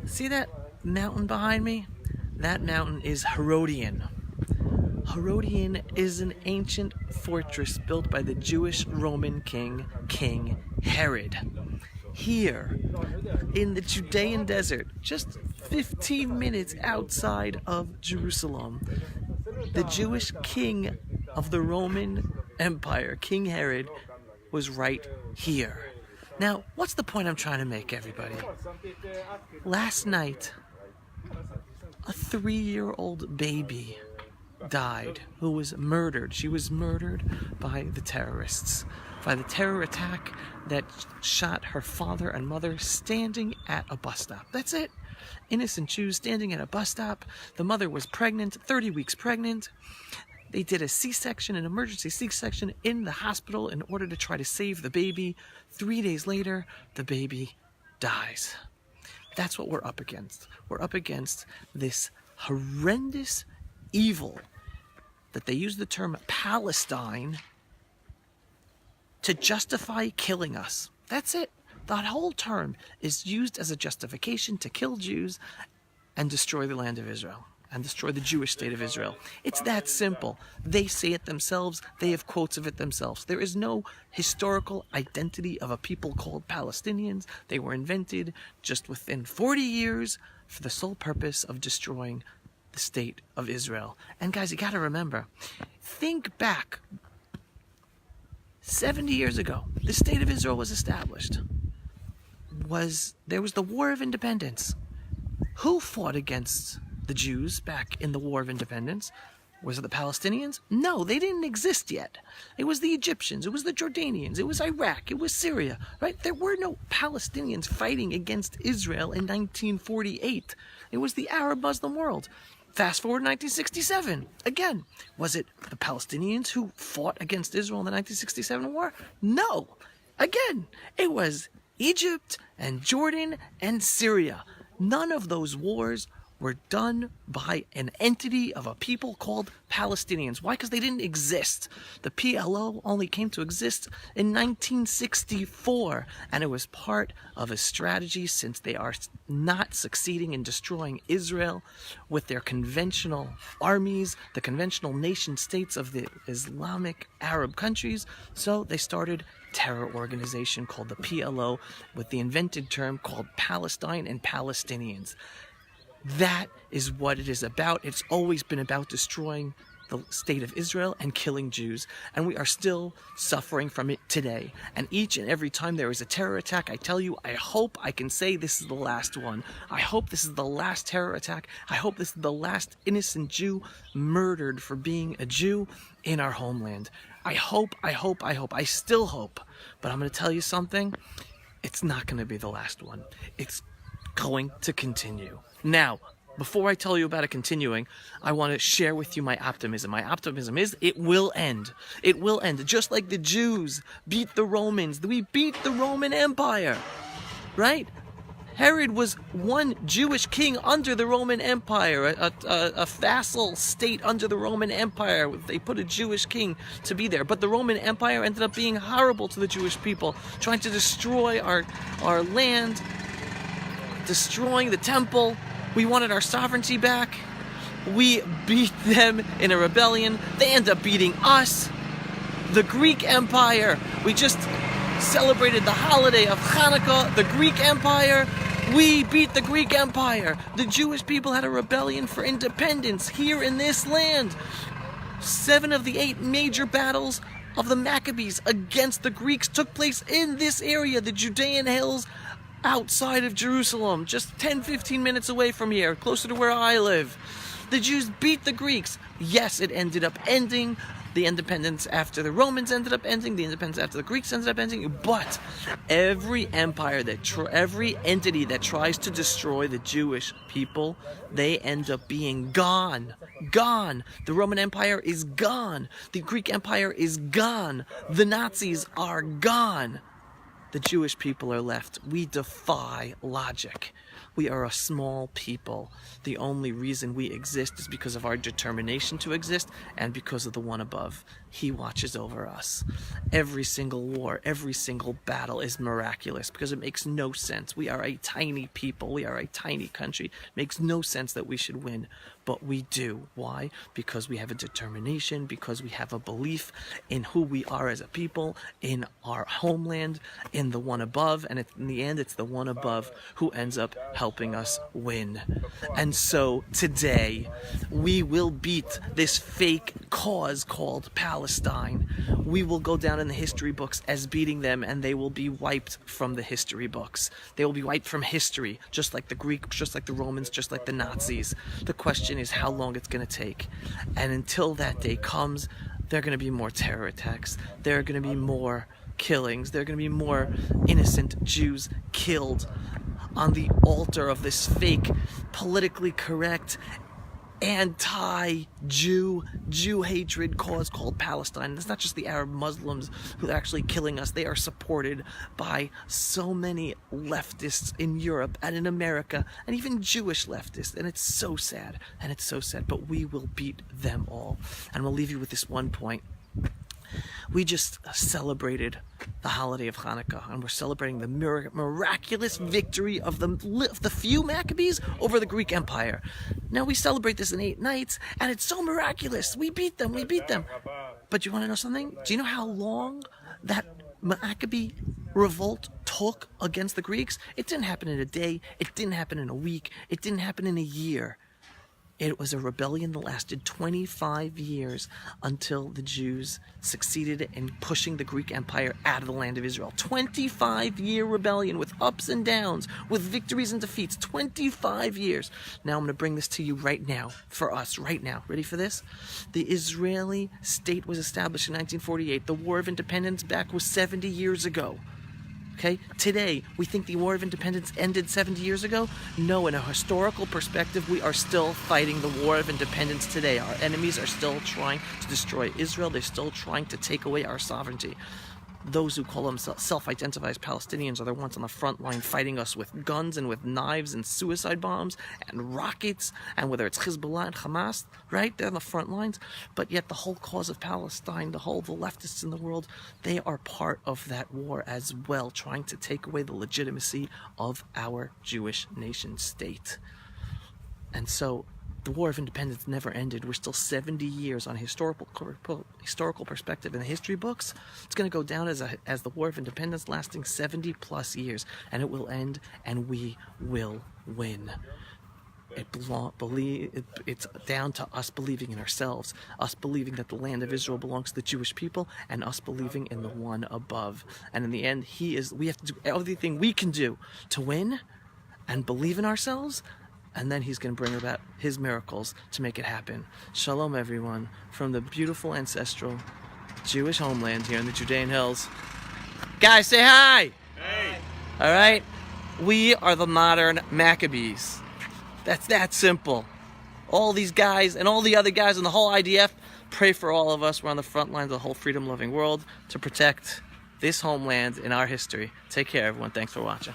See that mountain behind me? That mountain is Herodian. Herodian is an ancient fortress built by the Jewish Roman king, King Herod. Here, in the Judean desert, just 15 minutes outside of Jerusalem, the Jewish king of the Roman Empire, King Herod, was right here. Now, what's the point I'm trying to make, everybody? Last night, a 3-year-old baby died, who was murdered. She was murdered by the terrorists, by the terror attack that shot her father and mother standing at a bus stop. That's it. Innocent Jews standing at a bus stop. The mother was pregnant, 30 weeks pregnant. They did a C-section, an emergency C-section in the hospital in order to try to save the baby. 3 days later, the baby dies. That's what we're up against. We're up against this horrendous evil that they use the term Palestine to justify killing us. That's it. That whole term is used as a justification to kill Jews and destroy the land of Israel and destroy the Jewish state of Israel. It's that simple. They say it themselves. They have quotes of it themselves. There is no historical identity of a people called Palestinians. They were invented just within 40 years for the sole purpose of destroying the state of Israel. And guys, you got to remember, think back 70 years ago, the state of Israel was established. There was the War of Independence. Who fought against the Jews back in the War of Independence? Was it the Palestinians? No, they didn't exist yet. It was the Egyptians, it was the Jordanians, it was Iraq, it was Syria, right? There were no Palestinians fighting against Israel in 1948. It was the Arab Muslim world. Fast forward to 1967. Again, was it the Palestinians who fought against Israel in the 1967 war? No. Again, it was Egypt and Jordan and Syria. None of those wars were done by an entity of a people called Palestinians. Why? Because they didn't exist. The PLO only came to exist in 1964, and it was part of a strategy, since they are not succeeding in destroying Israel with their conventional armies, the conventional nation states of the Islamic Arab countries. So they started terror organization called the PLO with the invented term called Palestine and Palestinians. That is what it is about. It's always been about destroying the state of Israel and killing Jews, and we are still suffering from it today. And each and every time there is a terror attack, I tell you, I hope I can say this is the last one. I hope this is the last terror attack. I hope this is the last innocent Jew murdered for being a Jew in our homeland. I hope. I still hope. But I'm going to tell you something. It's not going to be the last one. It's going to continue. Now, before I tell you about it continuing, I want to share with you my optimism. My optimism is it will end. It will end. Just like the Jews beat the Romans. We beat the Roman Empire, right? Herod was one Jewish king under the Roman Empire, a vassal state under the Roman Empire. They put a Jewish king to be there. But the Roman Empire ended up being horrible to the Jewish people, trying to destroy our land, destroying the temple. We wanted our sovereignty back. We beat them in a rebellion. They end up beating us. The Greek Empire. We just celebrated the holiday of Hanukkah. The Greek Empire. We beat the Greek Empire. The Jewish people had a rebellion for independence here in this land. 7 of the 8 major battles of the Maccabees against the Greeks took place in this area, the Judean hills, outside of Jerusalem, just 10-15 minutes away from here, closer to where I live. The Jews beat the Greeks. Yes, it ended up ending. The independence after the Romans ended up ending. The independence after the Greeks ended up ending. But every empire, every entity that tries to destroy the Jewish people, they end up being gone. Gone. The Roman Empire is gone. The Greek Empire is gone. The Nazis are gone. the Jewish people are left. We defy logic. We are a small people. The only reason we exist is because of our determination to exist and because of the one above. He watches over us. Every single war, every single battle is miraculous because it makes no sense. We are a tiny people. We are a tiny country. It makes no sense that we should win, but we do. Why? Because we have a determination, because we have a belief in who we are as a people, in our homeland, in the one above, and in the end, it's the one above who ends up helping us win. And so today, we will beat this fake cause called Palestine. We will go down in the history books as beating them, and they will be wiped from the history books. They will be wiped from history, just like the Greeks, just like the Romans, just like the Nazis. The question is how long it's going to take. And until that day comes, there are going to be more terror attacks. There are going to be more killings. There are going to be more innocent Jews killed on the altar of this fake, politically correct, anti-Jew, Jew hatred cause called Palestine. It's not just the Arab Muslims who are actually killing us. They are supported by so many leftists in Europe and in America, and even Jewish leftists. And it's so sad. And it's so sad. But we will beat them all. And we'll leave you with this one point. We just celebrated the holiday of Hanukkah, and we're celebrating the miraculous victory of the few Maccabees over the Greek Empire. Now we celebrate this in 8 nights, and it's so miraculous. We beat them. But you want to know something? Do you know how long that Maccabee revolt took against the Greeks? It didn't happen in a day. It didn't happen in a week. It didn't happen in a year. It was a rebellion that lasted 25 years until the Jews succeeded in pushing the Greek Empire out of the land of Israel. 25-year rebellion with ups and downs, with victories and defeats. 25 years. Now I'm going to bring this to you right now, for us, right now. Ready for this? The Israeli state was established in 1948. The War of Independence back was 70 years ago. Okay? Today, we think the War of Independence ended 70 years ago? No, in a historical perspective, we are still fighting the War of Independence today. Our enemies are still trying to destroy Israel. They're still trying to take away our sovereignty. Those who call themselves self-identify as Palestinians are the ones on the front line fighting us with guns and with knives and suicide bombs and rockets, and whether it's Hezbollah and Hamas, right? They're on the front lines. But yet the whole cause of Palestine, the leftists in the world, they are part of that war as well, trying to take away the legitimacy of our Jewish nation state. And so the War of Independence never ended. We're still 70 years on a historical perspective in the history books. It's going to go down as the War of Independence lasting 70 plus years, and it will end, and we will win. It's down to us believing in ourselves, us believing that the land of Israel belongs to the Jewish people, and us believing in the one above. And in the end, we have to do everything we can do to win and believe in ourselves. And then he's going to bring about his miracles to make it happen. Shalom, everyone, from the beautiful ancestral Jewish homeland here in the Judean Hills. Guys, say hi! Hey! All right? We are the modern Maccabees. That's that simple. All these guys and all the other guys in the whole IDF, pray for all of us. We're on the front lines of the whole freedom-loving world to protect this homeland in our history. Take care, everyone. Thanks for watching.